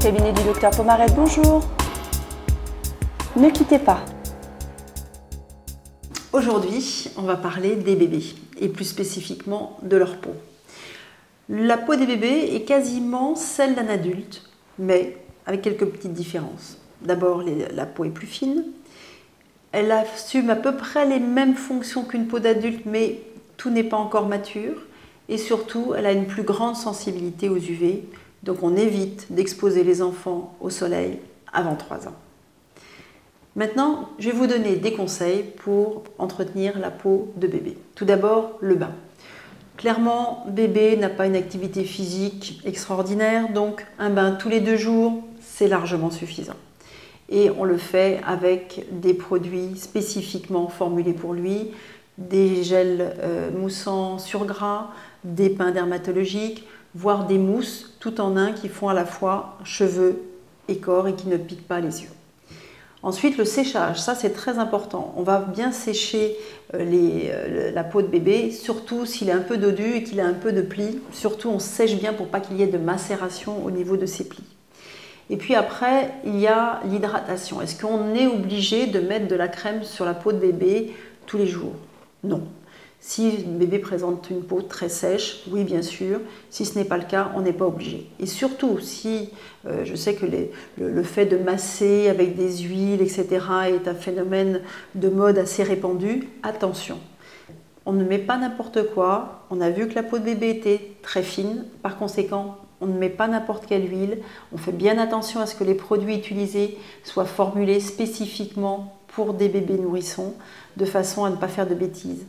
Cabinet du docteur Pomaret, bonjour. Ne quittez pas. Aujourd'hui, on va parler des bébés et plus spécifiquement de leur peau. La peau des bébés est quasiment celle d'un adulte, mais avec quelques petites différences. D'abord, la peau est plus fine. Elle assume à peu près les mêmes fonctions qu'une peau d'adulte, mais tout n'est pas encore mature. Et surtout, elle a une plus grande sensibilité aux UV. Donc on évite d'exposer les enfants au soleil avant 3 ans. Maintenant, je vais vous donner des conseils pour entretenir la peau de bébé. Tout d'abord, le bain. Clairement, bébé n'a pas une activité physique extraordinaire, donc un bain tous les 2 jours, c'est largement suffisant. Et on le fait avec des produits spécifiquement formulés pour lui, des gels moussants sur gras, des pains dermatologiques, voire des mousses tout en un qui font à la fois cheveux et corps et qui ne piquent pas les yeux. Ensuite, le séchage, ça c'est très important. On va bien sécher la peau de bébé, surtout s'il est un peu dodu et qu'il a un peu de plis. Surtout, on sèche bien pour pas qu'il y ait de macération au niveau de ses plis. Et puis après, il y a l'hydratation. Est-ce qu'on est obligé de mettre de la crème sur la peau de bébé tous les jours? Non. Si le bébé présente une peau très sèche, oui bien sûr. Si ce n'est pas le cas, on n'est pas obligé. Et surtout, si je sais que le fait de masser avec des huiles, etc. est un phénomène de mode assez répandu, attention. On ne met pas n'importe quoi. On a vu que la peau de bébé était très fine. Par conséquent, on ne met pas n'importe quelle huile. On fait bien attention à ce que les produits utilisés soient formulés spécifiquement pour des bébés nourrissons, de façon à ne pas faire de bêtises.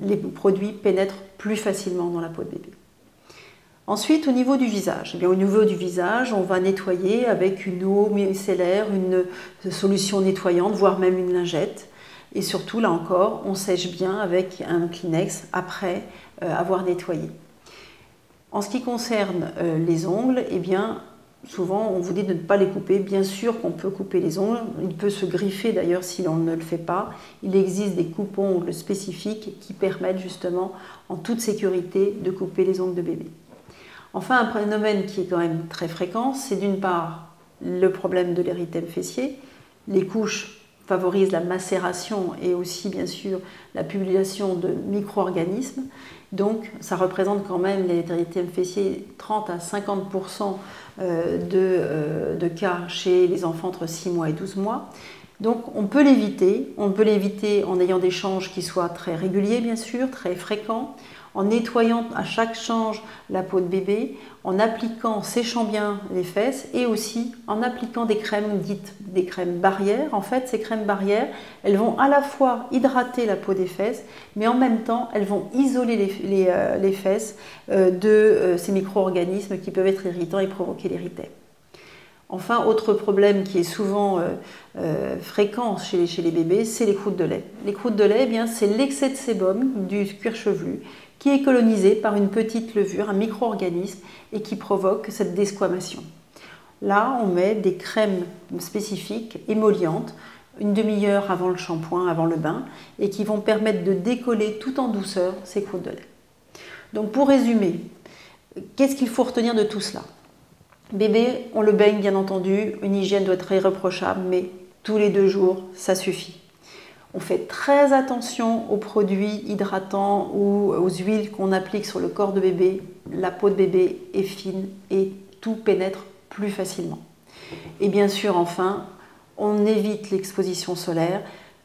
Les produits pénètrent plus facilement dans la peau de bébé. Ensuite, au niveau du visage. Eh bien, au niveau du visage, on va nettoyer avec une eau micellaire, une solution nettoyante, voire même une lingette. Et surtout, là encore, on sèche bien avec un Kleenex après avoir nettoyé. En ce qui concerne les ongles, eh bien, souvent on vous dit de ne pas les couper. Bien sûr qu'on peut couper les ongles, il peut se griffer d'ailleurs si l'on ne le fait pas. Il existe des coupe-ongles spécifiques qui permettent justement en toute sécurité de couper les ongles de bébé. Enfin, un phénomène qui est quand même très fréquent, c'est d'une part le problème de l'érythème fessier. Les couches favorisent la macération et aussi bien sûr la publication de micro-organismes. Donc ça représente quand même l'érythème fessier 30 à 50% de cas chez les enfants entre 6 mois et 12 mois. Donc on peut l'éviter en ayant des changes qui soient très réguliers bien sûr, très fréquents, en nettoyant à chaque change la peau de bébé, en appliquant, en séchant bien les fesses et aussi en appliquant des crèmes dites des crèmes barrières. En fait, ces crèmes barrières, elles vont à la fois hydrater la peau des fesses, mais en même temps, elles vont isoler les fesses de ces micro-organismes qui peuvent être irritants et provoquer l'érythème. Enfin, autre problème qui est souvent fréquent chez les bébés, c'est les croûtes de lait. Les croûtes de lait, eh bien, c'est l'excès de sébum du cuir chevelu qui est colonisé par une petite levure, un micro-organisme, et qui provoque cette desquamation. Là, on met des crèmes spécifiques, émollientes, une demi-heure avant le shampoing, avant le bain, et qui vont permettre de décoller tout en douceur ces croûtes de lait. Donc pour résumer, qu'est-ce qu'il faut retenir de tout cela? Bébé, on le baigne bien entendu, une hygiène doit être irréprochable, mais tous les 2 jours, ça suffit. On fait très attention aux produits hydratants ou aux huiles qu'on applique sur le corps de bébé. La peau de bébé est fine et tout pénètre plus facilement. Et bien sûr, enfin, on évite l'exposition solaire.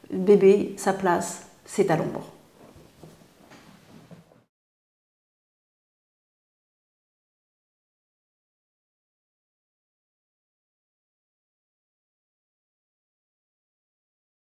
Bébé, sa place, c'est à l'ombre.